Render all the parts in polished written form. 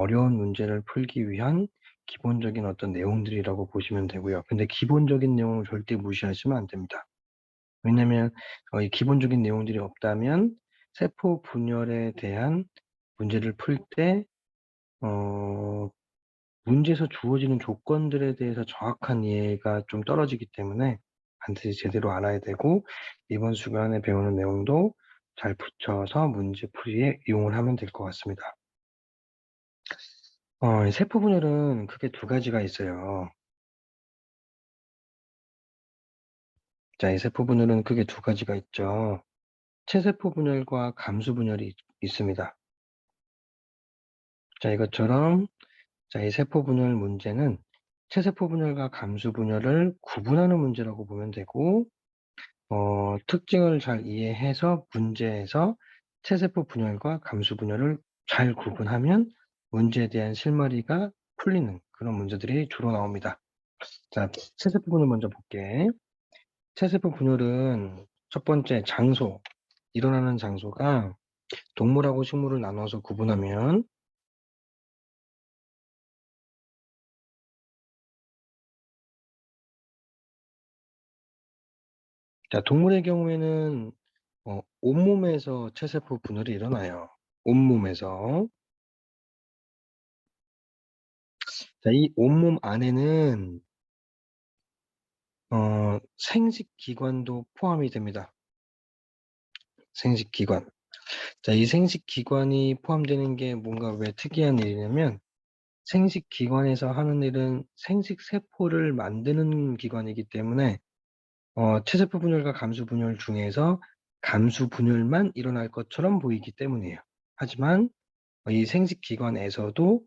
어려운 문제를 풀기 위한 기본적인 어떤 내용들이라고 보시면 되고요. 근데 기본적인 내용을 절대 무시하시면 안 됩니다. 왜냐면 이 기본적인 내용들이 없다면 세포 분열에 대한 문제를 풀 때 문제에서 주어지는 조건들에 대해서 정확한 이해가 좀 떨어지기 때문에 반드시 제대로 알아야 되고, 이번 시간에 배우는 내용도 잘 붙여서 문제 풀이에 이용을 하면 될 것 같습니다. 이 세포 분열은 크게 두 가지가 있어요. 자, 이 세포 분열은 크게 두 가지가 있죠. 체세포 분열과 감수 분열이 있습니다. 자, 이것처럼 이 세포 분열 문제는 체세포 분열과 감수 분열을 구분하는 문제라고 보면 되고, 특징을 잘 이해해서 문제에서 체세포 분열과 감수 분열을 잘 구분하면 문제에 대한 실마리가 풀리는 그런 문제들이 주로 나옵니다. 자, 체세포 분열 먼저 볼게. 체세포 분열은 첫 번째 장소, 일어나는 장소가 동물하고 식물을 나눠서 구분하면, 자, 동물의 경우에는 온몸에서 체세포 분열이 일어나요. 온몸에서. 자, 이 온몸 안에는 생식기관도 포함이 됩니다. 생식기관. 자, 이 생식기관이 포함되는 게 뭔가 왜 특이한 일이냐면, 생식기관에서 하는 일은 생식세포를 만드는 기관이기 때문에 체세포 분열과 감수 분열 중에서 감수 분열만 일어날 것처럼 보이기 때문이에요. 하지만 이 생식기관에서도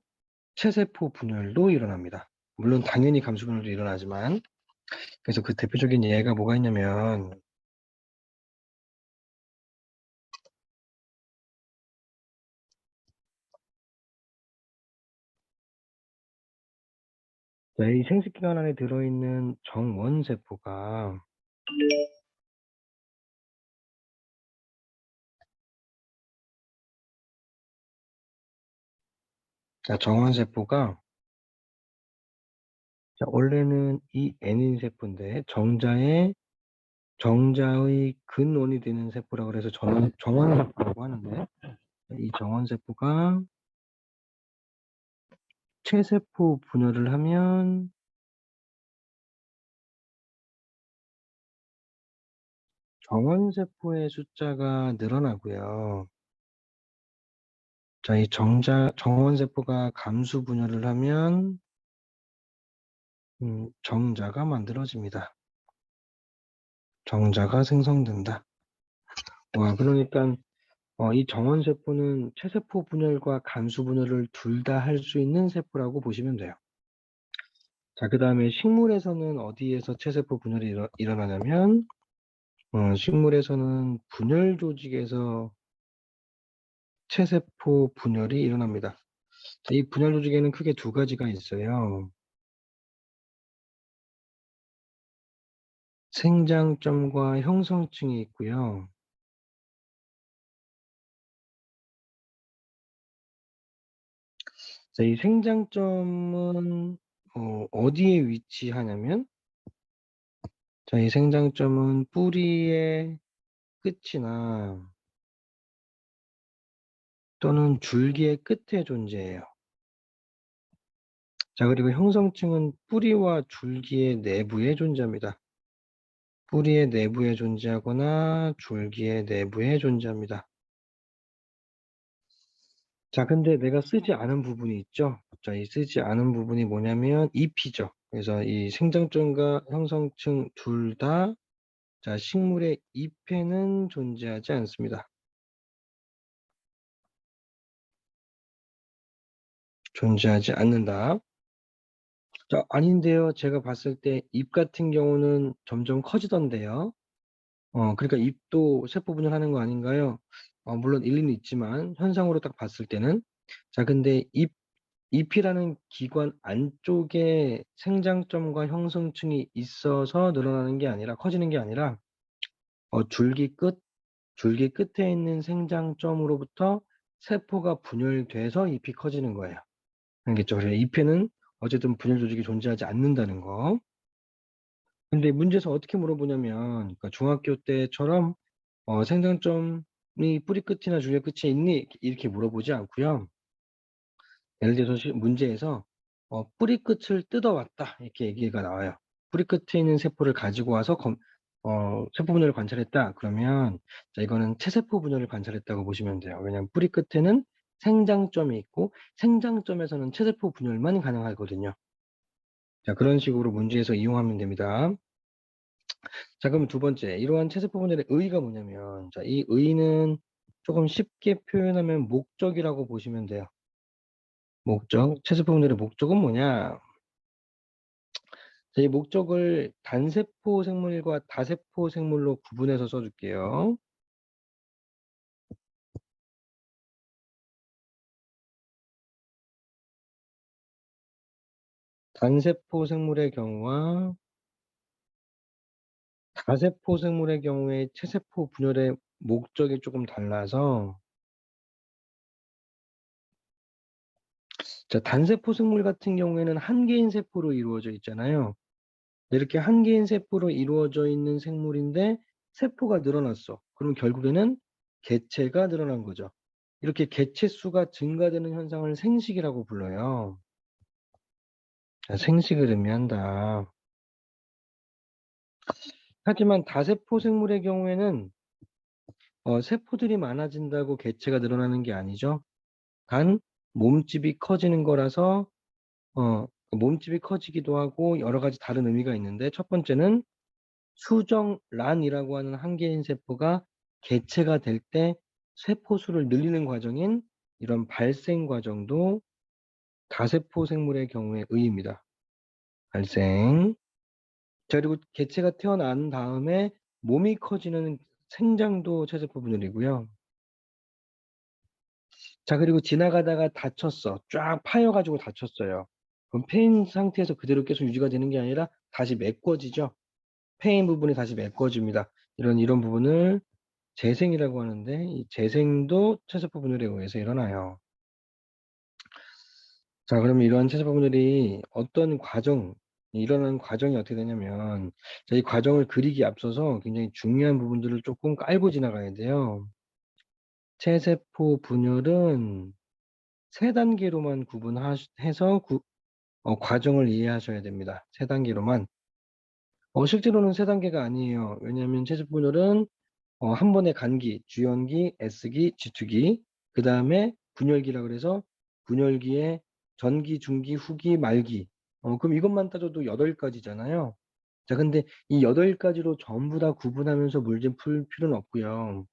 체세포 분열도 일어납니다. 물론 당연히 감수 분열도 일어나지만, 그래서 그 대표적인 예가 뭐가 있냐면, 이 생식기관 안에 들어있는 정원세포가, 정원세포가 원래는 이 N인 세포인데 정자의 근원이 되는 세포라고 해서 정원세포라고 하는데, 이 정원세포가 체세포 분열을 하면 정원세포의 숫자가 늘어나고요. 자, 이 정원세포가 감수 분열을 하면 정자가 만들어집니다. 정자가 생성된다. 그러니까 이 정원세포는 체세포 분열과 감수 분열을 둘 다 할 수 있는 세포라고 보시면 돼요. 자, 그 다음에 식물에서는 어디에서 체세포 분열이 일어나냐면, 식물에서는 분열 조직에서 체세포 분열이 일어납니다. 자, 이 분열 조직에는 크게 두 가지가 있어요. 생장점과 형성층이 있고요. 자, 이 생장점은 어디에 위치하냐면, 자, 이 생장점은 뿌리의 끝이나 또는 줄기의 끝에 존재해요. 자, 그리고 형성층은 뿌리와 줄기의 내부에 존재합니다. 뿌리의 내부에 존재하거나 줄기의 내부에 존재합니다. 자, 근데 내가 쓰지 않은 부분이 있죠? 자, 이 쓰지 않은 부분이 뭐냐면 잎이죠. 그래서 이 생장점과 형성층 둘 다, 자, 식물의 잎에는 존재하지 않습니다. 존재하지 않는다. 자, 아닌데요. 제가 봤을 때 잎 같은 경우는 점점 커지던데요. 그러니까 잎도 세포 분열하는 거 아닌가요? 물론 일리는 있지만 현상으로 딱 봤을 때는. 자, 근데 잎이라는 기관 안쪽에 생장점과 형성층이 있어서 늘어나는 게 아니라, 커지는 게 아니라, 줄기 끝에 있는 생장점으로부터 세포가 분열돼서 잎이 커지는 거예요. 알겠죠? 그래서 잎에는 어쨌든 분열 조직이 존재하지 않는다는 거. 근데 문제에서 어떻게 물어보냐면, 그러니까 중학교 때처럼 생장점이 뿌리 끝이나 줄기 끝에 있니? 이렇게 물어보지 않고요. 예를 들어서 문제에서 뿌리 끝을 뜯어왔다 이렇게 얘기가 나와요. 뿌리 끝에 있는 세포를 가지고 와서 세포 분열을 관찰했다. 그러면 자, 이거는 체세포 분열을 관찰했다고 보시면 돼요. 왜냐하면 뿌리 끝에는 생장점이 있고 생장점에서는 체세포 분열만 가능하거든요. 자, 그런 식으로 문제에서 이용하면 됩니다. 자, 그럼 두 번째, 이러한 체세포 분열의 의의가 뭐냐면, 자, 이 의의는 조금 쉽게 표현하면 목적이라고 보시면 돼요. 목적, 체세포 분열의 목적은 뭐냐? 자, 이 목적을 단세포 생물과 다세포 생물로 구분해서 써줄게요. 단세포 생물의 경우와 다세포 생물의 경우에 체세포 분열의 목적이 조금 달라서, 자, 단세포 생물 같은 경우에는 한 개인 세포로 이루어져 있잖아요. 이렇게 한 개인 세포로 이루어져 있는 생물인데 세포가 늘어났어. 그럼 결국에는 개체가 늘어난 거죠. 이렇게 개체 수가 증가되는 현상을 생식이라고 불러요. 자, 생식을 의미한다. 하지만 다세포 생물의 경우에는 세포들이 많아진다고 개체가 늘어나는 게 아니죠. 단 몸집이 커지는 거라서 몸집이 커지기도 하고 여러 가지 다른 의미가 있는데, 첫 번째는 수정란이라고 하는 한 개인 세포가 개체가 될 때 세포 수를 늘리는 과정인 이런 발생 과정도 다세포 생물의 경우의 의의입니다. 발생. 자, 그리고 개체가 태어난 다음에 몸이 커지는 생장도 체세포 분열이고요. 자, 그리고 지나가다가 다쳤어. 쫙 파여가지고 다쳤어요. 그럼 패인 상태에서 그대로 계속 유지가 되는 게 아니라 다시 메꿔지죠. 패인 부분이 다시 메꿔집니다. 이런 부분을 재생이라고 하는데, 이 재생도 체세포 분열에 의해서 일어나요. 자, 그러면 이러한 체세포 분열이 어떤 일어나는 과정이 어떻게 되냐면, 자, 이 과정을 그리기 앞서서 굉장히 중요한 부분들을 조금 깔고 지나가야 돼요. 체세포 분열은 세 단계로만 구분해서 과정을 이해하셔야 됩니다. 세 단계로만. 실제로는 세 단계가 아니에요. 왜냐하면 체세포 분열은 한 번에 간기, 주연기, S기, 지투기, 그 다음에 분열기라 그래서 분열기에 전기, 중기, 후기, 말기. 그럼 이것만 따져도 8가지잖아요. 자, 근데 이 8가지로 전부 다 구분하면서 문제 풀 필요는 없고요.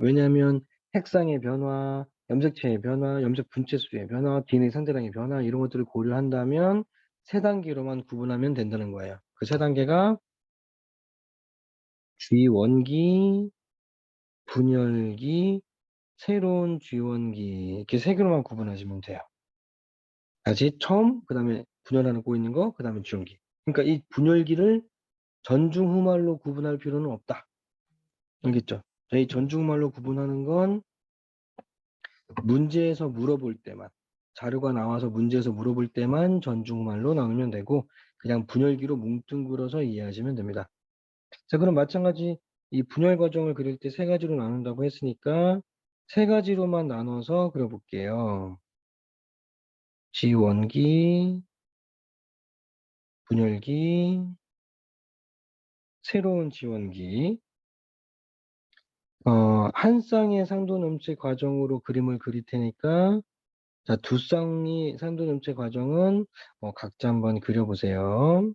왜냐하면 핵상의 변화, 염색체의 변화, 염색 분체수의 변화, DNA 상대량의 변화, 이런 것들을 고려한다면 세 단계로만 구분하면 된다는 거예요. 그 세 단계가 G1기, 분열기, 새로운 G1기, 이렇게 세 개로만 구분하시면 돼요. 다시 처음, 그 다음에 분열하고 있는 거, 그 다음에 G1기. 그러니까 이 분열기를 전중후말로 구분할 필요는 없다. 알겠죠? 이 전중후말로 구분하는 건 문제에서 물어볼 때만, 자료가 나와서 문제에서 물어볼 때만 전중후말로 나누면 되고, 그냥 분열기로 뭉뚱그려서 이해하시면 됩니다. 자, 그럼 마찬가지 이 분열 과정을 그릴 때 세 가지로 나눈다고 했으니까 세 가지로만 나눠서 그려볼게요. G1기, 분열기, 새로운 G1기. 한 쌍의 상도염체 과정으로 그림을 그릴 테니까, 자, 두 쌍이 상도염체 과정은 각자 한번 그려보세요.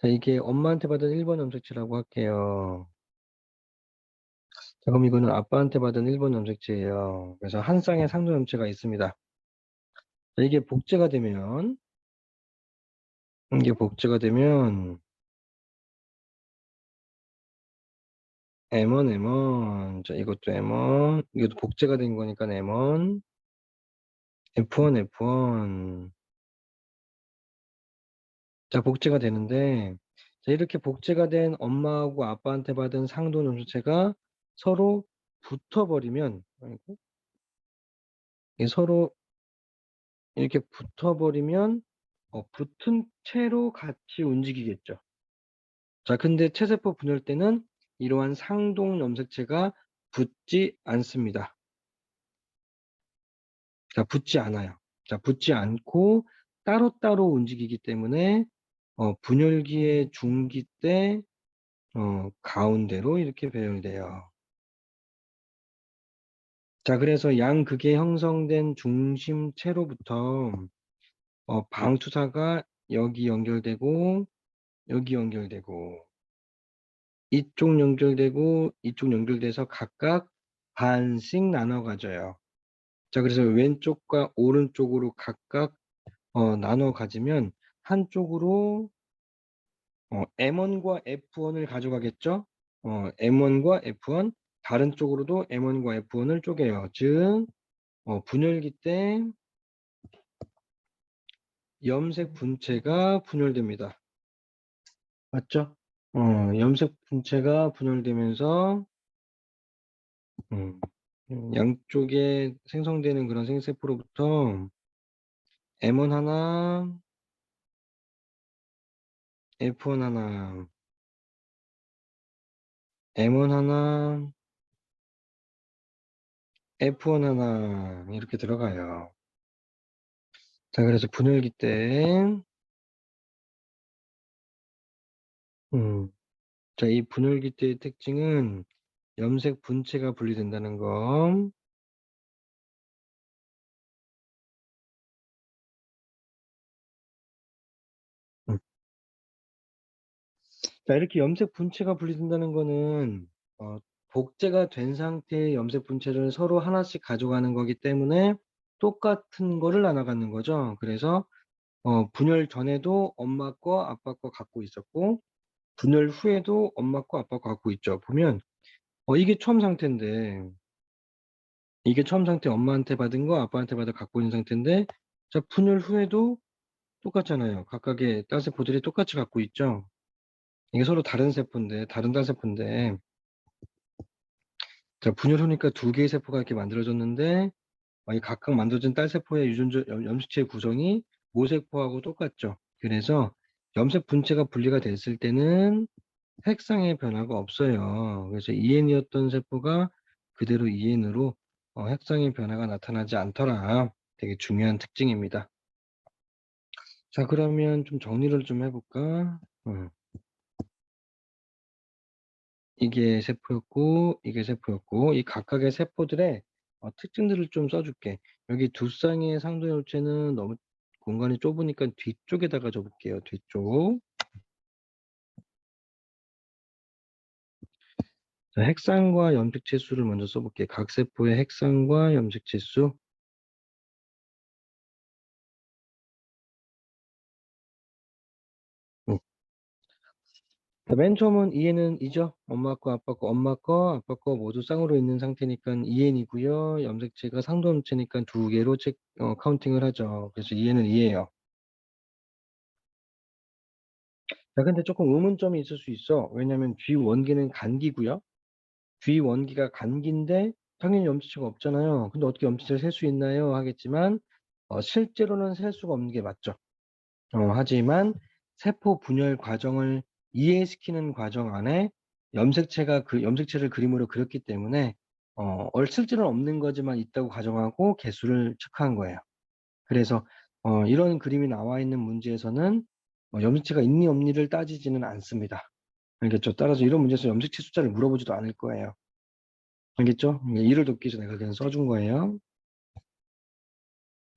자, 이게 엄마한테 받은 1번 염색체라고 할게요. 자, 그럼 이거는 아빠한테 받은 1번 염색체예요. 그래서 한 쌍의 상도염체가 있습니다. 자, 이게 복제가 되면 M1, M1, 자, 이것도 M1, 이것도 복제가 된 거니까 M1, F1, F1. 자, 복제가 되는데, 자, 이렇게 복제가 된 엄마하고 아빠한테 받은 상도 염색체가 서로 붙어버리면, 아이고, 이게 서로 이렇게 붙어버리면 붙은 채로 같이 움직이겠죠. 자, 근데 체세포 분열 때는 이러한 상동 염색체가 붙지 않습니다. 자, 붙지 않아요. 자, 붙지 않고 따로따로 움직이기 때문에 분열기의 중기 때 가운데로 이렇게 배열돼요. 자, 그래서 양극에 형성된 중심체로부터 방투사가 여기 연결되고 여기 연결되고 이쪽 연결되고 이쪽 연결돼서 각각 반씩 나눠 가져요. 자, 그래서 왼쪽과 오른쪽으로 각각 나눠 가지면 한쪽으로 M1과 F1을 가져가겠죠. M1과 F1 다른 쪽으로도 M1과 F1을 쪼개요. 즉 분열기 때 염색 분체가 분열됩니다. 맞죠? 염색 분체가 분열되면서 양쪽에 생성되는 그런 생세포로부터 M1 하나, F1 하나, M1 하나, F1 하나 이렇게 들어가요. 자, 그래서 분열기 때 자, 이 분열기 때의 특징은 염색 분체가 분리된다는 거. 음. 자, 이렇게 염색 분체가 분리된다는 거는 복제가 된 상태의 염색 분체를 서로 하나씩 가져가는 거기 때문에 똑같은 거를 나눠가는 거죠. 그래서 분열 전에도 엄마 거, 아빠 거 갖고 있었고 분열 후에도 엄마 거, 아빠 거 갖고 있죠. 보면 이게 처음 상태인데 이게 처음 상태 엄마한테 받은 거, 아빠한테 받아 갖고 있는 상태인데 자, 분열 후에도 똑같잖아요. 각각의 딸 세포들이 똑같이 갖고 있죠. 이게 서로 다른 세포인데, 다른 딸 세포인데, 자, 분열 후니까 두 개의 세포가 이렇게 만들어졌는데, 이 각각 만들어진 딸 세포의 유전자 염색체의 구성이 모세포하고 똑같죠. 그래서 염색 분체가 분리가 됐을 때는 색상의 변화가 없어요. 그래서 EN이었던 세포가 그대로 EN으로 색상의 변화가 나타나지 않더라. 되게 중요한 특징입니다. 자, 그러면 좀 정리를 좀 해볼까? 이게 세포였고, 이게 세포였고, 이 각각의 세포들의 특징들을 좀 써줄게. 여기 두 쌍의 상도열체는 너무 공간이 좁으니까 뒤쪽에다가 줘볼게요. 뒤쪽. 자, 핵상과 염색체 수를 먼저 써볼게. 각 세포의 핵상과 염색체 수. 음. 자, 맨 처음은 EN은 이죠. 엄마 거, 아빠 거, 엄마 거, 아빠 거 모두 쌍으로 있는 상태니까 EN이고요. 염색체가 상도염체니까 두 개로 카운팅을 하죠. 그래서 EN은 2예요. 자, 근데 조금 의문점이 있을 수 있어. 왜냐면 G 원기는 간기고요. G 원기가 간기인데 당연히 염색체가 없잖아요. 근데 어떻게 염색체를 셀 수 있나요? 하겠지만 실제로는 셀 수가 없는 게 맞죠. 하지만 세포 분열 과정을 이해시키는 과정 안에 염색체가 그 염색체를 그림으로 그렸기 때문에 실제로는 없는 거지만 있다고 가정하고 개수를 측한 거예요. 그래서 이런 그림이 나와 있는 문제에서는 염색체가 있니 없니를 따지지는 않습니다. 알겠죠? 따라서 이런 문제에서 염색체 숫자를 물어보지도 않을 거예요. 알겠죠? 이를 돕기 위해서 내가 그냥 써준 거예요.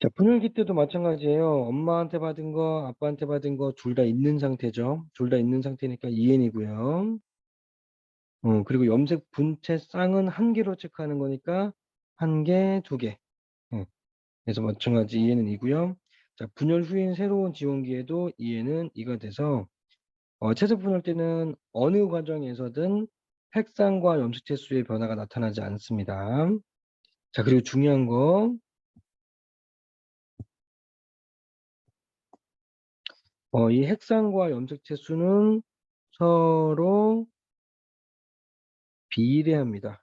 자, 분열기 때도 마찬가지예요. 엄마한테 받은 거, 아빠한테 받은 거 둘 다 있는 상태죠. 둘 다 있는 상태니까 EN이고요. 그리고 염색 분체 쌍은 한 개로 체크하는 거니까 한 개, 두 개. 그래서 마찬가지 EN은 이고요. 자, 분열 후인 새로운 지원기에도 EN은 2가 돼서 채색 분열 때는 어느 과정에서든 핵상과 염색체 수의 변화가 나타나지 않습니다. 자, 그리고 중요한 거, 이 핵상과 염색체 수는 서로 비례합니다.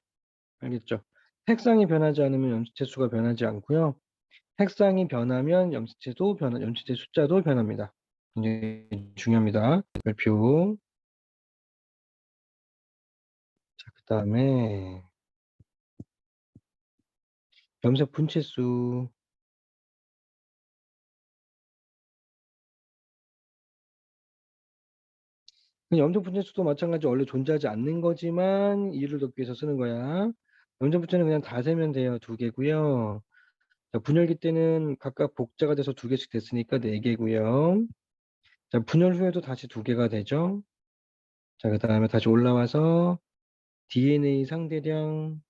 알겠죠? 색상이 변하지 않으면 염색체 수가 변하지 않고요. 색상이 변하면 염색체 숫자도 변합니다. 굉장히 중요합니다. 별표. 자, 그다음에 염색 분체수. 염색 분체수도 마찬가지 원래 존재하지 않는 거지만 이유를 돕기 위해서 쓰는 거야. 염색 분체는 그냥 다 세면 돼요. 2개고요. 자, 분열기 때는 각각 복자가 돼서 2개씩 됐으니까 4개고요. 자, 분열 후에도 다시 2개가 되죠. 자, 그다음에 다시 올라와서 DNA 상대량.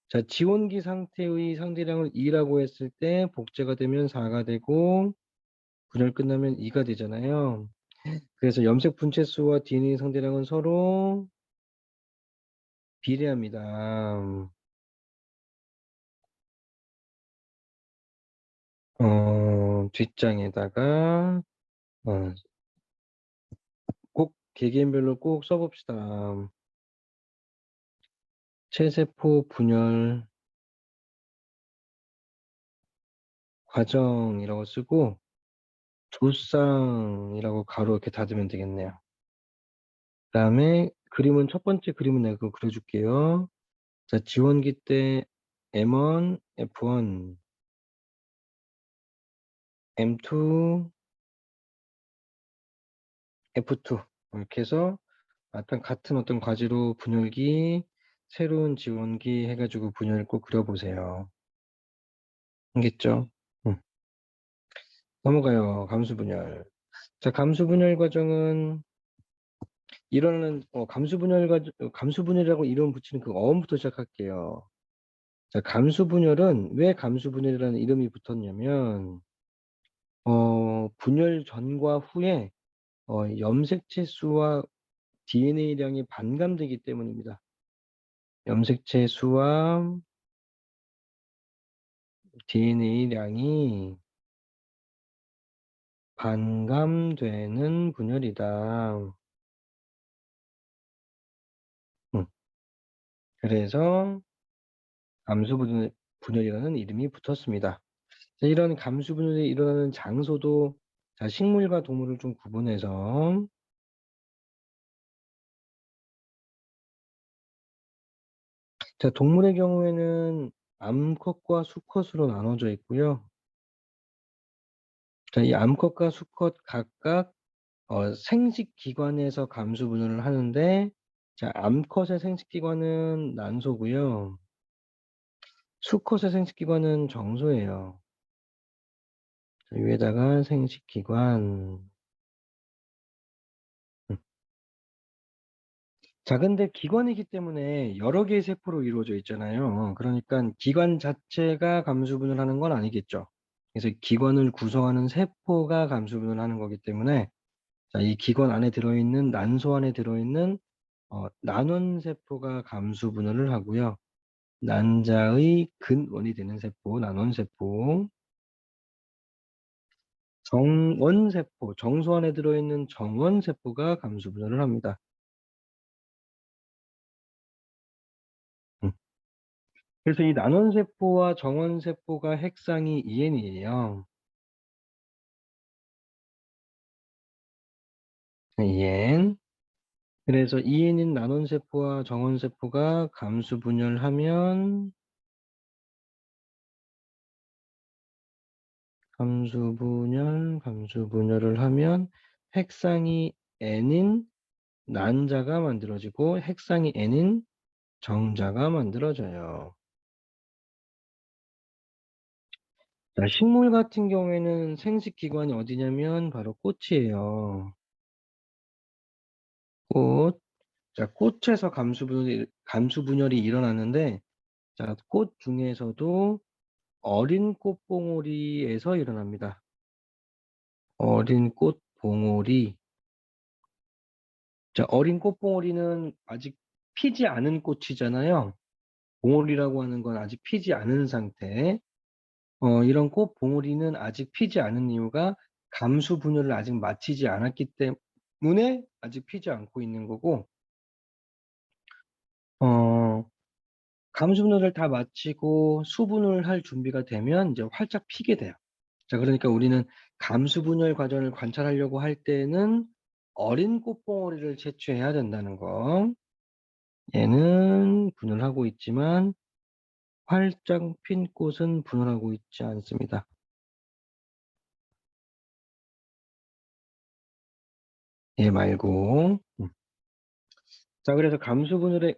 자, 지원기 상태의 상대량을 2라고 했을 때 복제가 되면 4가 되고 분열 끝나면 2가 되잖아요. 그래서 염색 분체수와 DNA 상대량은 서로 비례합니다. 뒷장에다가 어, 꼭 개개인별로 꼭 써봅시다. 체세포 분열 과정이라고 쓰고 조쌍이라고 가로 이렇게 닫으면 되겠네요. 그다음에 그림은 첫 번째 그림은 내가 그거 그려줄게요. 자, 지원기 때 M1, F1, M2, F2 이렇게 해서 약간 같은 어떤 과지로 분열기, 새로운 지원기 해가지고 분열 꼭 그려보세요. 알겠죠? 응. 넘어가요. 감수 분열. 자, 감수 분열 과정은 일어나는 감수 분열이라고 이름 붙이는 그 어음부터 시작할게요. 자, 감수 분열은 왜 감수 분열이라는 이름이 붙었냐면 분열 전과 후에 염색체 수와 DNA량이 반감되기 때문입니다. 염색체 수와 DNA량이 반감되는 분열이다. 음, 그래서 감수 분열이라는 이름이 붙었습니다. 자, 이런 감수 분열이 일어나는 장소도 자, 식물과 동물을 좀 구분해서 자, 동물의 경우에는 암컷과 수컷으로 나눠져 있고요. 자, 이 암컷과 수컷 각각 생식기관에서 감수 분열을 하는데 자, 암컷의 생식기관은 난소고요. 수컷의 생식기관은 정소예요. 자, 위에다가 생식기관. 음. 자, 근데 기관이기 때문에 여러 개의 세포로 이루어져 있잖아요. 그러니까 기관 자체가 감수 분열하는 건 아니겠죠. 그래서 기관을 구성하는 세포가 감수 분열하는 거기 때문에 자, 이 기관 안에 들어있는 난소 안에 들어있는 난원세포가 감수 분열을 하고요. 난자의 근원이 되는 세포, 난원세포, 정원세포, 정소 안에 들어있는 정원세포가 감수 분열을 합니다. 음. 그래서 이 난원세포와 정원세포가 핵상이 EN이에요. EN. 그래서 EN인 난원세포와 정원세포가 감수 분열하면 감수 분열을 하면 핵상이 N인 난자가 만들어지고 핵상이 N인 정자가 만들어져요. 자, 식물 같은 경우에는 생식기관이 어디냐면 바로 꽃이에요. 꽃. 자, 꽃에서 감수 분열이 일어나는데 자, 꽃 중에서도 어린 꽃봉오리에서 일어납니다. 어린 꽃봉오리. 자, 어린 꽃봉오리는 아직 피지 않은 꽃이잖아요. 봉오리라고 하는 건 아직 피지 않은 상태. 이런 꽃봉오리는 아직 피지 않은 이유가 감수 분열을 아직 마치지 않았기 때문에 아직 피지 않고 있는 거고, 어, 감수분해를 다 마치고 수분을 할 준비가 되면 이제 활짝 피게 돼요. 자, 그러니까 우리는 감수분열 과정을 관찰하려고 할 때는 어린 꽃봉오리를 채취해야 된다는 거. 얘는 분열하고 있지만 활짝 핀 꽃은 분열하고 있지 않습니다. 얘 말고. 자, 그래서 감수분열의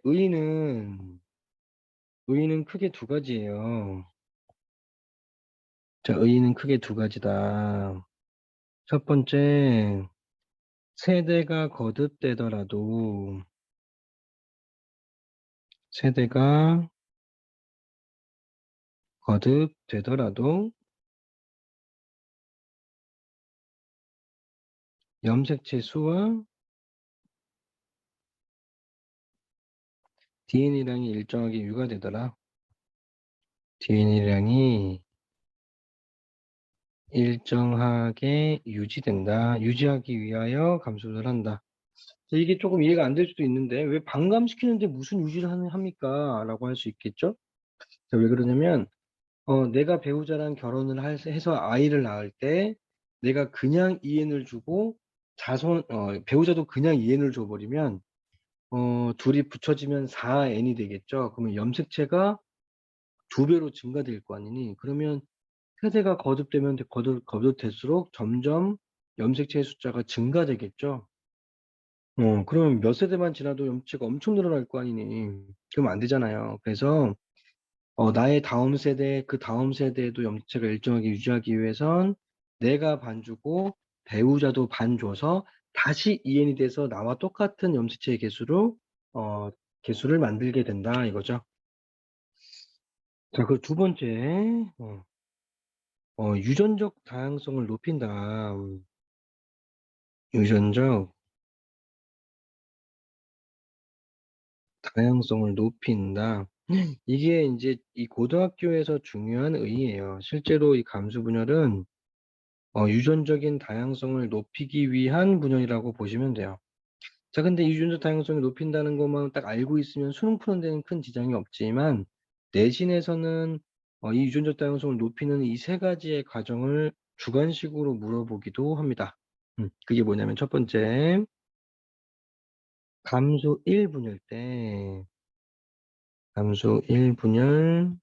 의의는 크게 두 가지예요. 자, 의의는 크게 두 가지다. 첫 번째, 세대가 거듭되더라도 세대가 거듭되더라도 염색체 수와 DNA량이 일정하게 유가되더라. DNA량이 일정하게 유지된다. 유지하기 위하여 감소를 한다. 이게 조금 이해가 안 될 수도 있는데 왜 반감시키는데 무슨 유지를 합니까? 라고 할 수 있겠죠? 자, 왜 그러냐면 내가 배우자랑 결혼을 해서 아이를 낳을 때 내가 그냥 EN을 주고 배우자도 그냥 EN을 줘버리면 둘이 붙여지면 4N이 되겠죠. 그러면 염색체가 2배로 증가될 거 아니니? 그러면 세대가 거듭되면 거듭될수록 점점 염색체의 숫자가 증가되겠죠. 그러면 몇 세대만 지나도 염색체가 엄청 늘어날 거 아니니? 그러면 안 되잖아요. 그래서 나의 다음 세대, 그 다음 세대에도 염색체가 일정하게 유지하기 위해선 내가 반 주고 배우자도 반 줘서 다시 EN이 돼서 나와 똑같은 염색체의 어, 개수를 만들게 된다 이거죠. 자, 그 두 번째, 유전적 다양성을 높인다. 유전적 다양성을 높인다. 이게 이제 이 고등학교에서 중요한 의의예요. 실제로 이 감수 분열은 유전적인 다양성을 높이기 위한 분열이라고 보시면 돼요. 자, 근데 이 유전적 다양성을 높인다는 것만 딱 알고 있으면 수능 푸는 데는 큰 지장이 없지만 내신에서는 이 유전적 다양성을 높이는 이 세 가지의 과정을 주관식으로 물어보기도 합니다. 그게 뭐냐면 첫 번째, 감수 1분열 때, 감수 1분열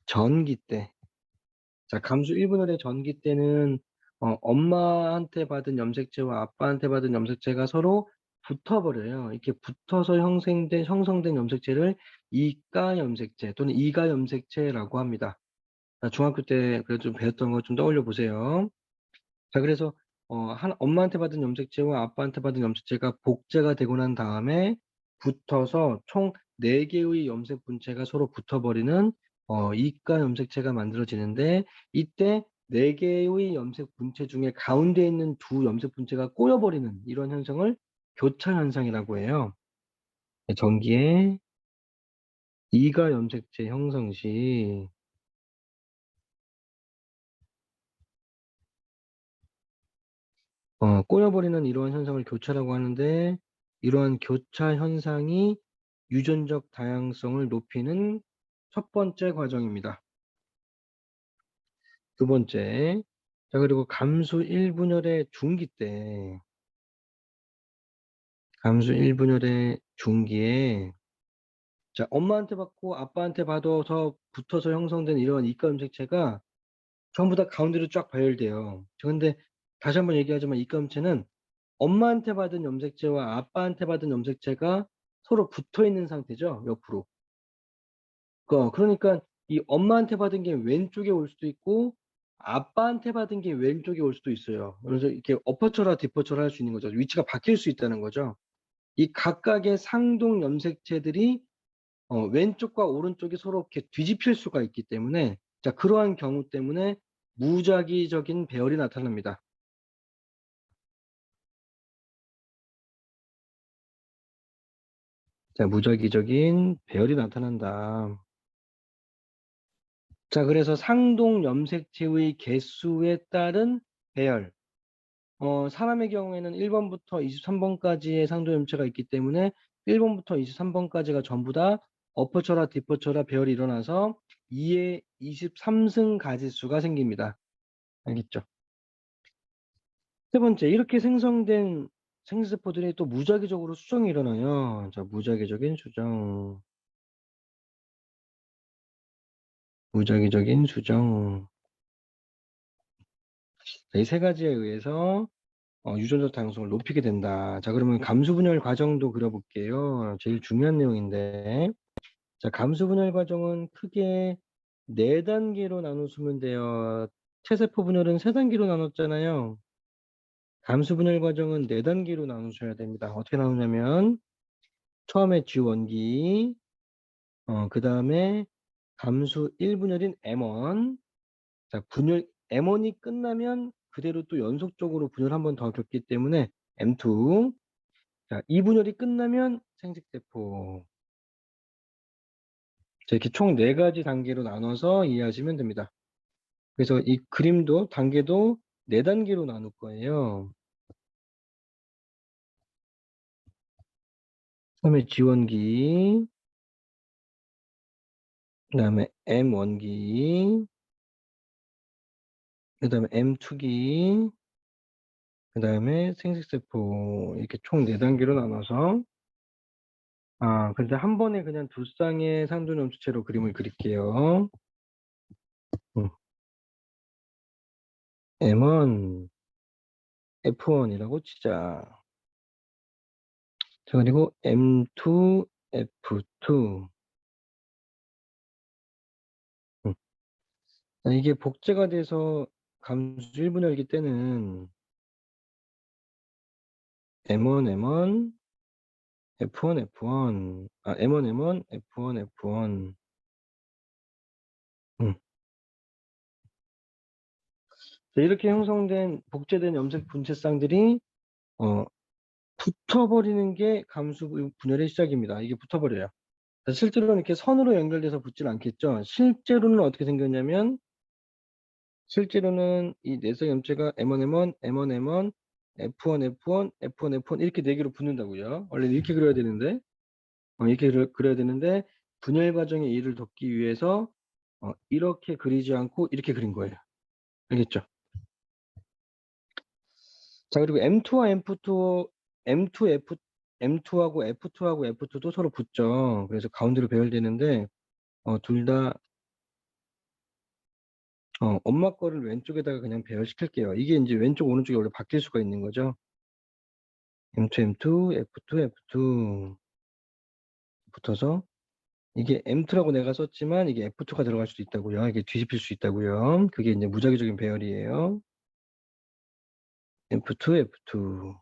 전기 때, 자, 감수 1분열의 전기 때는 엄마한테 받은 염색체와 아빠한테 받은 염색체가 서로 붙어버려요. 이렇게 붙어서 형성된 염색체를 이가 염색체 또는 이가 염색체라고 합니다. 자, 중학교 때 그래도 좀 배웠던 거 좀 떠올려 보세요. 자, 그래서 엄마한테 받은 염색체와 아빠한테 받은 염색체가 복제가 되고 난 다음에 붙어서 총 4개의 염색 분체가 서로 붙어버리는 이가 염색체가 만들어지는데 이때 4개의 염색 분체 중에 가운데 있는 두 염색 분체가 꼬여버리는 이런 현상을 교차 현상이라고 해요. 전기의 이가 염색체 형성 시 꼬여버리는 이러한 현상을 교차라고 하는데 이러한 교차 현상이 유전적 다양성을 높이는 첫 번째 과정입니다. 두 번째, 자, 그리고 감수 1분열의 중기 때, 감수 1분열의 중기에, 자, 엄마한테 받고 아빠한테 받아서 붙어서 형성된 이러한 이가 염색체가 전부 다 가운데로 쫙 배열돼요. 그런데 다시 한번 얘기하지만 이가 염체는 엄마한테 받은 염색체와 아빠한테 받은 염색체가 서로 붙어 있는 상태죠, 옆으로. 그러니까 이 엄마한테 받은 게 왼쪽에 올 수도 있고 아빠한테 받은 게 왼쪽에 올 수도 있어요. 그래서 이렇게 엎어쳐라 뒤퍼쳐라 할 수 있는 거죠. 위치가 바뀔 수 있다는 거죠. 이 각각의 상동 염색체들이 왼쪽과 오른쪽이 서로 이렇게 뒤집힐 수가 있기 때문에 자, 그러한 경우 때문에 무작위적인 배열이 나타납니다. 자, 무작위적인 배열이 나타난다. 자, 그래서 상동 염색체의 개수에 따른 배열. 사람의 경우에는 1번부터 23번까지의 상도 염체가 있기 때문에 1번부터 23번까지가 전부 다 엎어쳐라 뒷퍼쳐라 배열이 일어나서 2의 23승 가지수가 생깁니다. 알겠죠? 세 번째, 이렇게 생성된 생리세포들이 또 무작위적으로 수정이 일어나요. 자, 무작위적인 수정. 무작위적인 수정. 이 세 가지에 의해서 유전자 다양성을 높이게 된다. 자, 그러면 감수분열 과정도 그려볼게요. 제일 중요한 내용인데. 자, 감수분열 과정은 크게 4단계로 나누시면 돼요. 체세포 분열은 3단계로 나눴잖아요. 감수분열 과정은 4단계로 나누셔야 됩니다. 어떻게 나누냐면 처음에 G1기, 그 다음에 감수 1분열인 M1. 자, 분열 M1이 끝나면 그대로 또 연속적으로 분열 한 번 더 겪기 때문에 M2. 자, 2분열이 끝나면 생식세포. 자, 이렇게 총 4가지 단계로 나눠서 이해하시면 됩니다. 그래서 이 그림도 단계도 4단계로 나눌 거예요. 처음에 G1기, 그 다음에 M1기, 그 다음에 M2기, 그 다음에 생식세포. 이렇게 총 4단계로 나눠서 근데 한 번에 그냥 두 쌍의 상두염수체로 그림을 그릴게요. M1, F1이라고 치자. 자, 그리고 M2, F2. 자, 이게 복제가 돼서 감수 1분열기 때는 M1, M1, F1, F1. M1, M1, F1, F1. 자, 이렇게 형성된 복제된 염색 분체쌍들이 붙어버리는 게 감수 분열의 시작입니다. 이게 붙어버려요. 자, 실제로는 이렇게 선으로 연결돼서 붙지는 않겠죠. 실제로는 어떻게 생겼냐면 실제로는 이 내성 염체가 M1, M1, M1, M1, F1, F1, F1, F1 이렇게 4개로 붙는다고요. 원래 이렇게 그려야 되는데 이렇게 그려야 되는데 분열 과정의 이해를 돕기 위해서 이렇게 그리지 않고 이렇게 그린 거예요. 알겠죠? 자, 그리고 M2와 M2, M2, F, M2하고 F2하고 F2도 서로 붙죠. 그래서 가운데로 배열되는데 둘 다 엄마 거를 왼쪽에다가 그냥 배열시킬게요. 이게 이제 왼쪽 오른쪽이 원래 바뀔 수가 있는 거죠. M2, M2, F2, F2 붙어서 이게 M2라고 내가 썼지만 이게 F2가 들어갈 수도 있다고요. 이게 뒤집힐 수 있다고요. 그게 이제 무작위적인 배열이에요. F2, F2.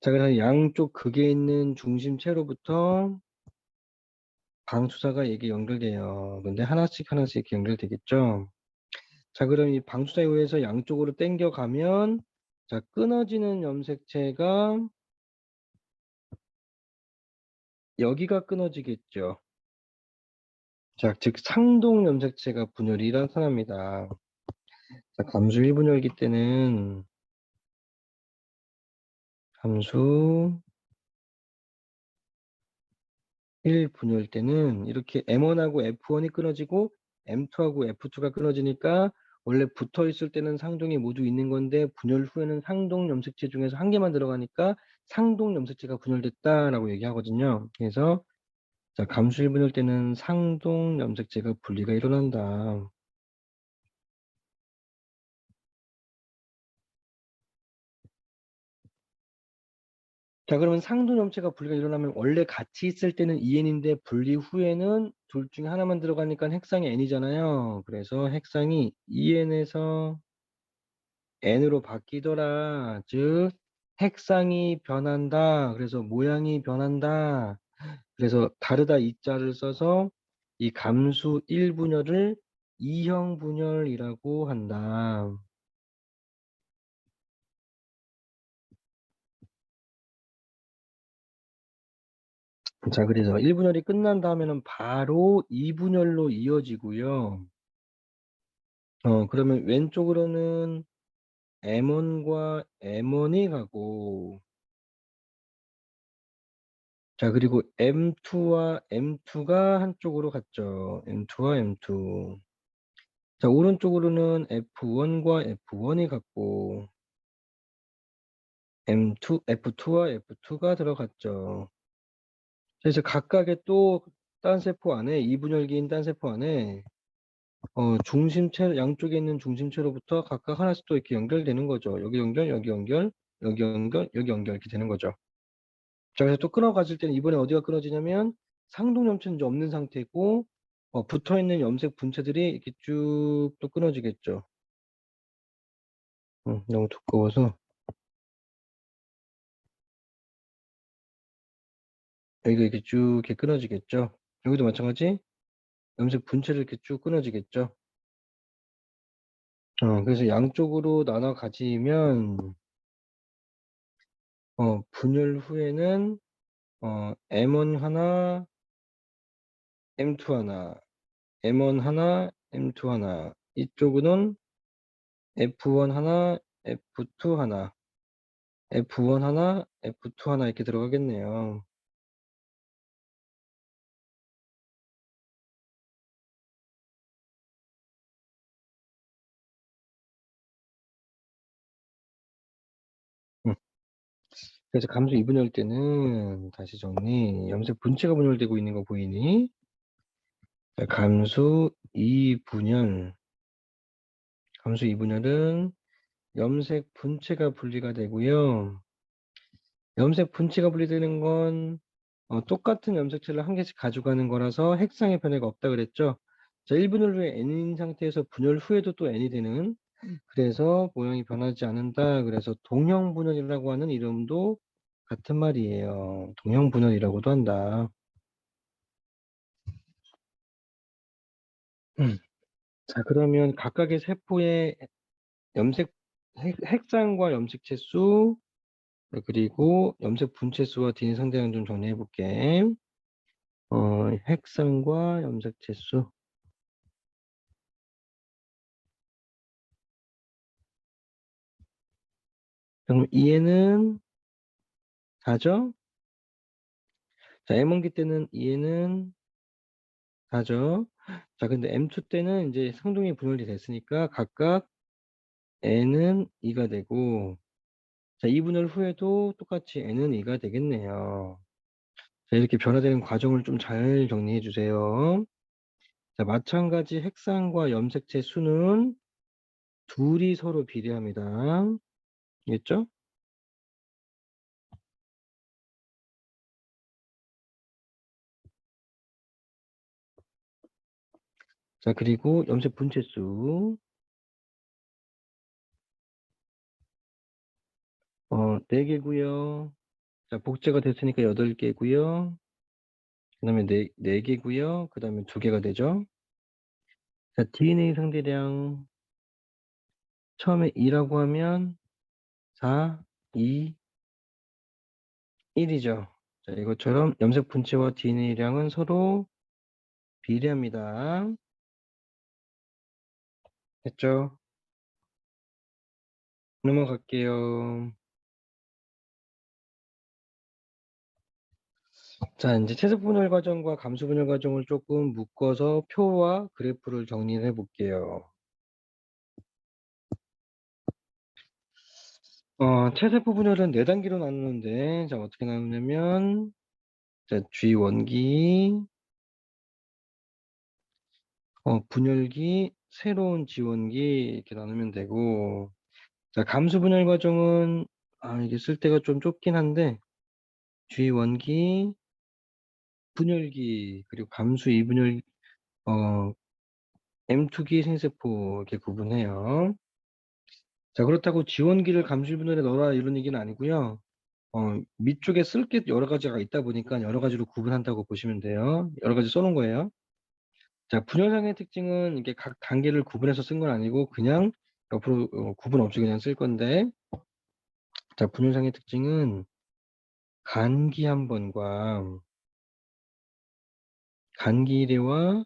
자, 그래서 양쪽 극에 있는 중심체로부터 방수사가 이게 연결돼요. 근데 하나씩 하나씩 이렇게 연결되겠죠. 자, 그럼 이 방수사에 의해서 양쪽으로 당겨가면 자, 끊어지는 염색체가 여기가 끊어지겠죠. 자, 즉 상동 염색체가 분열이 나타납니다. 자, 감수 1분열기 때는 감수 1분열 때는 이렇게 M1하고 F1이 끊어지고 M2하고 F2가 끊어지니까 원래 붙어 있을 때는 상동이 모두 있는 건데 분열 후에는 상동 염색체 중에서 한 개만 들어가니까 상동 염색체가 분열됐다라고 얘기하거든요. 그래서 자, 감수 1분열 때는 상동 염색체가 분리가 일어난다. 자, 그러면 상동 염체가 분리가 일어나면 원래 같이 있을 때는 EN인데 분리 후에는 둘 중에 하나만 들어가니까 핵상이 N이잖아요. 그래서 핵상이 EN에서 N으로 바뀌더라. 즉 핵상이 변한다. 그래서 모양이 변한다. 그래서 다르다 이자를 써서 이 감수 1분열을 이형 분열이라고 한다. 자, 그래서 1분열이 끝난 다음에는 바로 2분열로 이어지고요. 그러면 왼쪽으로는 M1과 M1이 가고 자, 그리고 M2와 M2가 한쪽으로 갔죠. M2와 M2. 자, 오른쪽으로는 F1과 F1이 갔고, F2와 F2가 들어갔죠. 그래서 각각의 또 딴 세포 안에, 이분열기인 딴 세포 안에, 중심체, 양쪽에 있는 중심체로부터 각각 하나씩 또 이렇게 연결되는 거죠. 여기 연결, 여기 연결, 여기 연결, 여기 연결, 이렇게 되는 거죠. 자, 그래서 또 끊어가질 때는 이번에 어디가 끊어지냐면 상동염체는 이제 없는 상태고 붙어있는 염색 분체들이 이렇게 쭉 또 끊어지겠죠. 너무 두꺼워서 여기가 이렇게 쭉 이렇게 끊어지겠죠. 여기도 마찬가지 염색 분체를 이렇게 쭉 끊어지겠죠. 그래서 양쪽으로 나눠 가지면 분열 후에는 M1 하나, M2 하나, M1 하나, M2 하나, 이쪽은 F1 하나, F2 하나, F1 하나, F2 하나 이렇게 들어가겠네요. 음. 그래서 감수 2분열 때는 다시 정리. 염색 분체가 분열되고 있는 거 보이니? 자, 감수 2분열은 염색 분체가 분리가 되고요. 염색 분체가 분리되는 건 똑같은 염색체를 한 개씩 가져가는 거라서 핵상의 변화가 없다 그랬죠. 자, 1분열 후에 N인 상태에서 분열 후에도 또 N이 되는, 그래서 모양이 변하지 않는다. 그래서 동형분열이라고 하는 이름도 같은 말이에요. 동형분열이라고도 한다. 자, 그러면 각각의 세포의 염색 핵상과 염색체 수, 그리고 염색 분체 수와 DNA 상대량 좀 정리해 볼게. 핵상과 염색체 수. 그럼 얘는 4죠? 자, M1기 때는 얘는 4죠? 자, 근데 M2 때는 이제 상동이 분열이 됐으니까 각각 N은 2가 되고, 자, 2분열 후에도 똑같이 N은 2가 되겠네요. 자, 이렇게 변화되는 과정을 좀 잘 정리해 주세요. 자, 마찬가지 핵상과 염색체 수는 둘이 서로 비례합니다. 알겠죠? 자, 그리고 염색 분체 수, 4개고요. 자, 복제가 됐으니까 8개고요. 그 다음에 4개고요. 그 다음에 2개가 되죠. 자, DNA 상대량 처음에 2라고 하면 4, 2, 1이죠. 자, 이것처럼 염색 분체와 DNA량은 서로 비례합니다. 됐죠? 넘어갈게요. 자, 이제 채색 분열 과정과 감수 분열 과정을 조금 묶어서 표와 그래프를 정리해 볼게요. 체세포 분열은 4단계로 나누는데, 자, 어떻게 나누냐면, 자, G1기, 분열기, 새로운 지원기 이렇게 나누면 되고, 자, 감수 분열 과정은 이게 쓸 때가 좀 좁긴 한데 G1기, 분열기, 그리고 감수 2분열 M2기 생세포 이렇게 구분해요. 자, 그렇다고 지원기를 감수 분열에 넣어라 이런 얘기는 아니고요. 밑쪽에 쓸 게 여러 가지가 있다 보니까 여러 가지로 구분한다고 보시면 돼요. 여러 가지 써놓은 거예요. 자, 분열상의 특징은 이게 각 단계를 구분해서 쓴 건 아니고 그냥 옆으로 구분 없이 그냥 쓸 건데, 자, 분열상의 특징은 간기 한 번과 간기 1회와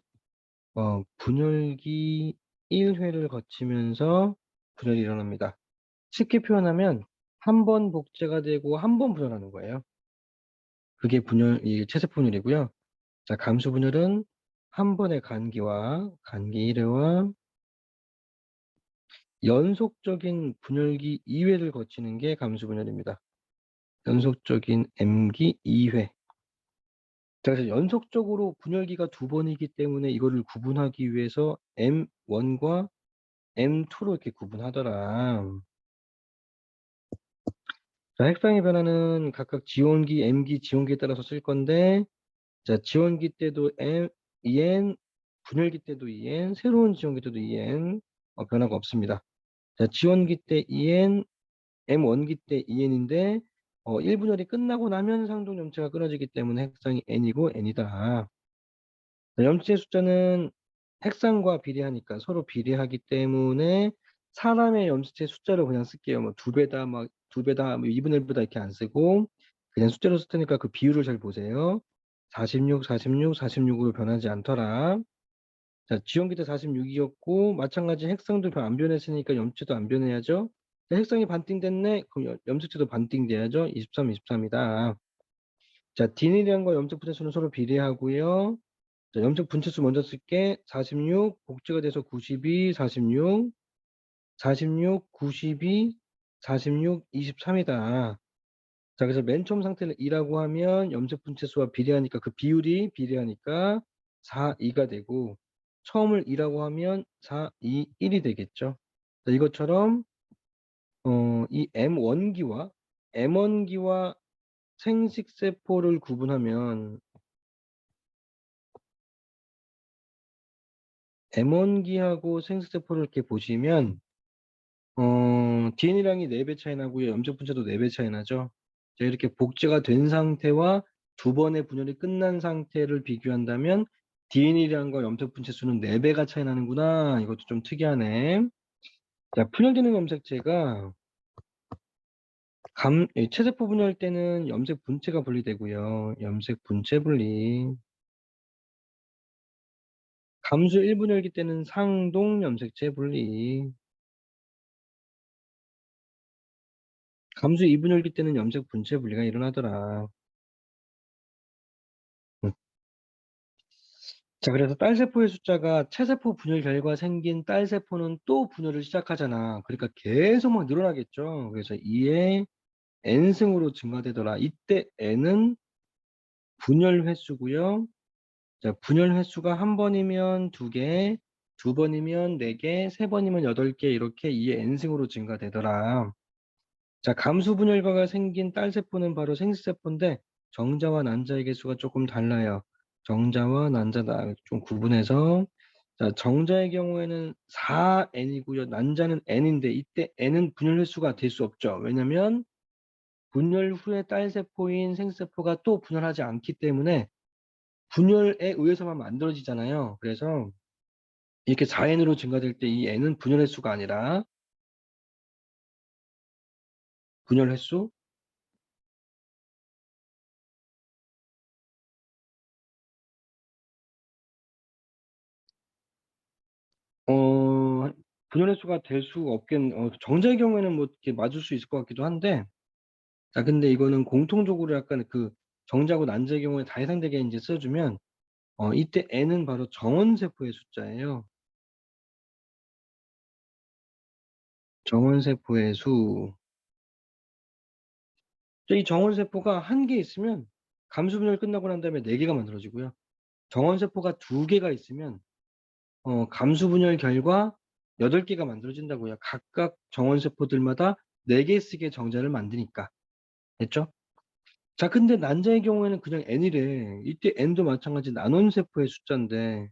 분열기 1회를 거치면서 분열이 일어납니다. 쉽게 표현하면 한 번 복제가 되고 한 번 분열하는 거예요. 그게 이 체세포 분열이고요. 자, 감수 분열은 한 번의 간기 1회와 연속적인 분열기 2회를 거치는 게 감수 분열입니다. 연속적인 M기 2회. 자, 그래서 연속적으로 분열기가 2번이기 때문에 이거를 구분하기 위해서 M1과 M2로 이렇게 구분하더라. 자, 핵상의 변화는 각각 지원기, M기, 지원기에 따라서 쓸 건데, 자, 지원기 때도 EN, 분열기 때도 EN, 새로운 지원기 때도 EN, 변화가 없습니다. 자, 지원기 때 EN, M1기 때 EN인데, 1분열이 끝나고 나면 상동 염체가 끊어지기 때문에 핵상이 N이고 N이다. 염체 숫자는 핵상과 비례하니까 서로 비례하기 때문에 사람의 염체 숫자로 그냥 쓸게요. 뭐 2배다, 막 2배다, 뭐 2분의 1보다 이렇게 안 쓰고 그냥 숫자로 쓸 테니까 그 비율을 잘 보세요. 46, 46, 46으로 변하지 않더라. 자, 지원기 때 46이었고 마찬가지 핵상도 안 변했으니까 염체도 안 변해야죠. 자, 핵상이 반띵됐네. 그럼 염색체도 반띵돼야죠. 23, 23이다. 자, 디닐량과 염색 분해수는 서로 비례하고요. 자, 염색 분체수 먼저 쓸게. 46, 복제가 돼서 92, 46, 46, 92, 46, 23이다. 자, 그래서 맨 처음 상태를 2라고 하면 염색 분체수와 비례하니까 그 비율이 비례하니까 4, 2가 되고 처음을 2라고 하면 4, 2, 1이 되겠죠. 자, 이것처럼 이 M1기와 생식세포를 구분하면 M1기하고 생식세포를 이렇게 보시면 DNA량이 4배 차이 나고요. 염색 분자도 4배 차이 나죠. 자, 이렇게 복제가 된 상태와 2번의 분열이 끝난 상태를 비교한다면 DNA량과 염색 분자 수는 4배가 차이 나는구나. 이것도 좀 특이하네. 자, 분열되는 염색체가 체세포 분열 때는 염색 분체가 분리되고요. 염색 분체 분리. 감수 1분열기 때는 상동 염색체 분리. 감수 2분열기 때는 염색 분체 분리가 일어나더라. 자, 그래서 딸세포의 숫자가 체세포 분열 결과 생긴 딸세포는 또 분열을 시작하잖아. 그러니까 계속 막 늘어나겠죠. 그래서 2의 n승으로 증가되더라. 이때 n은 분열 횟수고요. 자, 분열 횟수가 한 번이면 2개, 2번이면 4개, 3번이면 8개 이렇게 2의 n승으로 증가되더라. 자, 감수 분열과가 생긴 딸세포는 바로 생식세포인데 정자와 난자의 개수가 조금 달라요. 정자와 난자다 좀 구분해서 자, 정자의 경우에는 4n이고요. 난자는 n인데 이때 n은 분열 횟수가 될 수 없죠. 왜냐면 분열 후에 딸세포인 생세포가 또 분열하지 않기 때문에 분열에 의해서만 만들어지잖아요. 그래서 이렇게 4n으로 증가될 때 이 n은 분열 횟수가 아니라 분열 횟수 분열 횟수가 될 수가 정자의 경우에는 뭐 이렇게 맞을 수 있을 것 같기도 한데, 자, 근데 이거는 공통적으로 약간 그 정자하고 난자의 경우에 다 해당되게 이제 써주면, 이때 n은 바로 정원세포의 숫자예요. 정원세포의 수. 이 정원세포가 한 개 있으면 감수분열 끝나고 난 다음에 4개가 만들어지고요. 정원세포가 2개가 있으면 감수분열 결과 8개가 만들어진다고요. 각각 정원세포들마다 4개씩의 정자를 만드니까. 됐죠? 자, 근데 난자의 경우에는 그냥 n이래. 이때 n도 마찬가지 나논세포의 숫자인데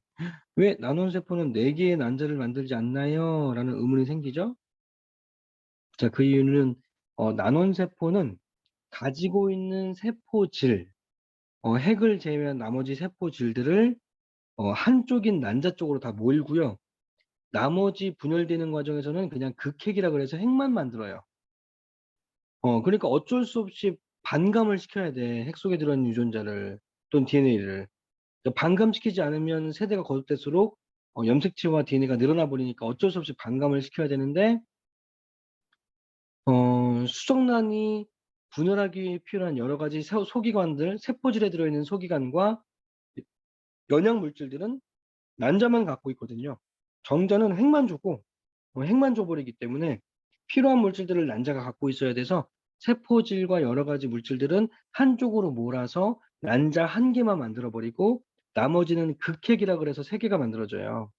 왜 나논세포는 4개의 난자를 만들지 않나요? 라는 의문이 생기죠? 자, 그 이유는 나논세포는 가지고 있는 세포질, 핵을 제외한 나머지 세포질들을 한쪽인 난자 쪽으로 다 몰고요. 나머지 분열되는 과정에서는 그냥 극핵이라 그래서 핵만 만들어요. 그러니까 어쩔 수 없이 반감을 시켜야 돼. 핵 속에 들어있는 유전자를 또는 DNA를. 반감시키지 않으면 세대가 거듭될수록 염색체와 DNA가 늘어나 버리니까 어쩔 수 없이 반감을 시켜야 되는데 수정란이 분열하기 위해 필요한 여러 가지 소기관들, 세포질에 들어있는 소기관과 영양 물질들은 난자만 갖고 있거든요. 정자는 핵만 주고 핵만 줘버리기 때문에 필요한 물질들을 난자가 갖고 있어야 돼서 세포질과 여러 가지 물질들은 한쪽으로 몰아서 난자 한 개만 만들어 버리고 나머지는 극핵이라 그래서 세 개가 만들어져요.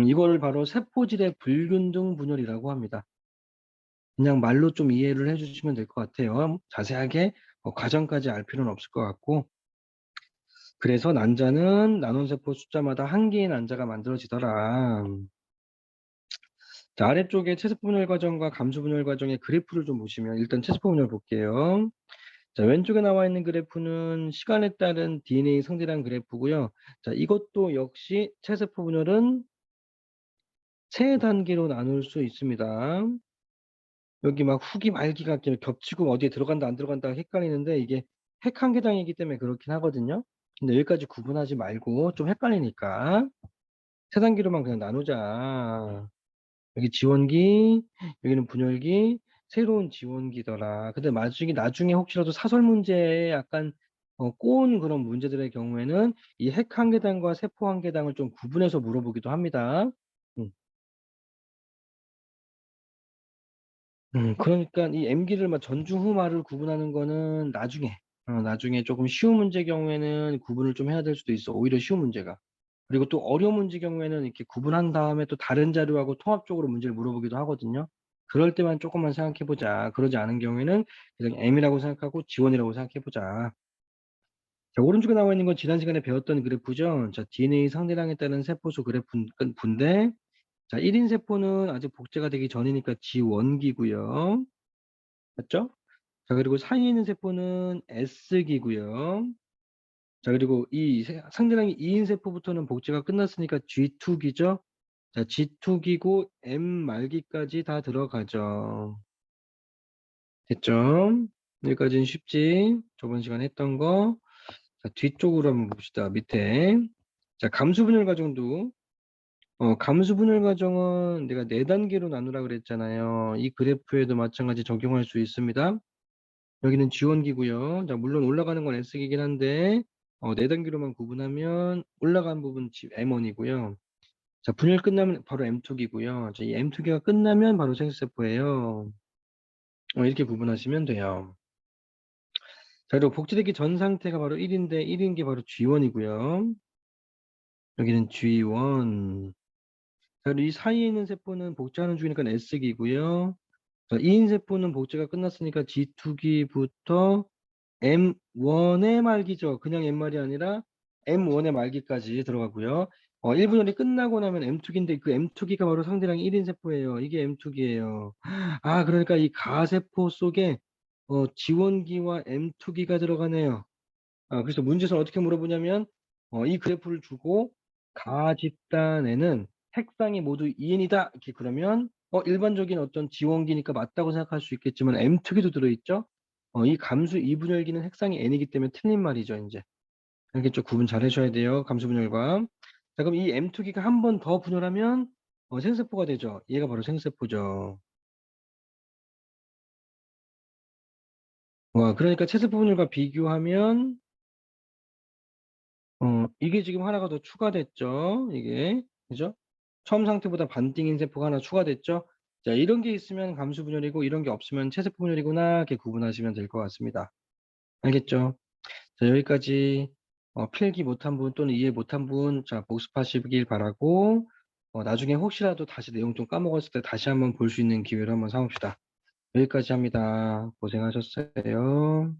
이걸 바로 세포질의 불균등 분열이라고 합니다. 그냥 말로 좀 이해를 해주시면 될 것 같아요. 자세하게 과정까지 알 필요는 없을 것 같고, 그래서 난자는 나눔세포 숫자마다 한 개의 난자가 만들어지더라. 자, 아래쪽에 체세포 분열 과정과 감수 분열 과정의 그래프를 좀 보시면 일단 체세포 분열 볼게요. 자, 왼쪽에 나와 있는 그래프는 시간에 따른 DNA 성질한 그래프고요. 자, 이것도 역시 체세포 분열은 세 단계로 나눌 수 있습니다. 여기 막 후기 말기가 이렇게 겹치고 어디에 들어간다 안 들어간다 헷갈리는데 이게 핵 한 개당이기 때문에 그렇긴 하거든요. 근데 여기까지 구분하지 말고 좀 헷갈리니까 세 단계로만 그냥 나누자. 여기 지원기, 여기는 분열기, 새로운 지원기더라. 근데 나중에 혹시라도 사설 문제에 약간 꼬운 그런 문제들의 경우에는 이 핵 한 개당과 세포 한 개당을 좀 구분해서 물어보기도 합니다. 음. 그러니까 이 M기를 막 전주후마를 구분하는 거는 나중에 조금 쉬운 문제 경우에는 구분을 좀 해야 될 수도 있어. 오히려 쉬운 문제가. 그리고 또 어려운 문제 경우에는 이렇게 구분한 다음에 또 다른 자료하고 통합적으로 문제를 물어보기도 하거든요. 그럴 때만 조금만 생각해 보자. 그러지 않은 경우에는 그냥 M이라고 생각하고 지원이라고 생각해 보자. 자, 오른쪽에 나와 있는 건 지난 시간에 배웠던 그래프죠. 자, DNA 상대량에 따른 세포수 그래프인데, 자, 1인 세포는 아직 복제가 되기 전이니까 G1기고요. 맞죠? 자, 그리고 사이에 있는 세포는 S기고요. 자, 그리고 이 상대량이 2인 세포부터는 복제가 끝났으니까 G2기죠. 자, G2기고 M 말기까지 다 들어가죠. 됐죠? 여기까지는 쉽지? 저번 시간에 했던 거. 자, 뒤쪽으로 한번 봅시다. 밑에. 자, 감수분열 과정도 감수분열 과정은 내가 4단계로 나누라 그랬잖아요. 이 그래프에도 마찬가지 적용할 수 있습니다. 여기는 지원기고요. 자, 물론 올라가는 건 S기긴 한데 4단계로만 구분하면 올라간 부분 M1이고요. 자, 분열 끝나면 바로 M2기고요. 자, 이 M2기가 끝나면 바로 생수세포예요. 이렇게 구분하시면 돼요. 자, 그리고 복제되기 전 상태가 바로 1인데 1인 게 바로 G1이고요. 여기는 G1. 자, 그리고 이 사이에 있는 세포는 복제하는 중이니까 S기고요. 자, 2인 세포는 복제가 끝났으니까 G2기부터 M1의 말기죠. 그냥 M말이 아니라 M1의 말기까지 들어가고요. 1분열이 끝나고 나면 M2기인데 그 M2기가 바로 상대량 1인 세포예요. 이게 M2기예요. 아, 그러니까 이 가세포 속에 지원기와 M2기가 들어가네요. 그래서 문제에서 어떻게 물어보냐면 이 그래프를 주고 가 집단에는 핵상이 모두 2n이다. 이렇게 그러면 일반적인 어떤 지원기니까 맞다고 생각할 수 있겠지만 M2기도 들어있죠. 이 감수 이분열기는 핵상이 n이기 때문에 틀린 말이죠. 이제 이렇게 좀 구분 잘 해줘야 돼요. 감수 분열과. 자, 그럼 이 M2기가 한 번 더 분열하면 생세포가 되죠. 얘가 바로 생세포죠. 그러니까 체세포 분열과 비교하면 이게 지금 하나가 더 추가됐죠. 이게. 그죠? 처음 상태보다 반띵인 세포가 하나 추가됐죠. 자, 이런 게 있으면 감수 분열이고 이런 게 없으면 체세포 분열이구나. 이렇게 구분하시면 될 것 같습니다. 알겠죠? 자, 여기까지 필기 못한 분 또는 이해 못한 분, 자, 복습하시길 바라고, 나중에 혹시라도 다시 내용 좀 까먹었을 때 다시 한번 볼 수 있는 기회를 한번 삼읍시다. 여기까지 합니다. 고생하셨어요.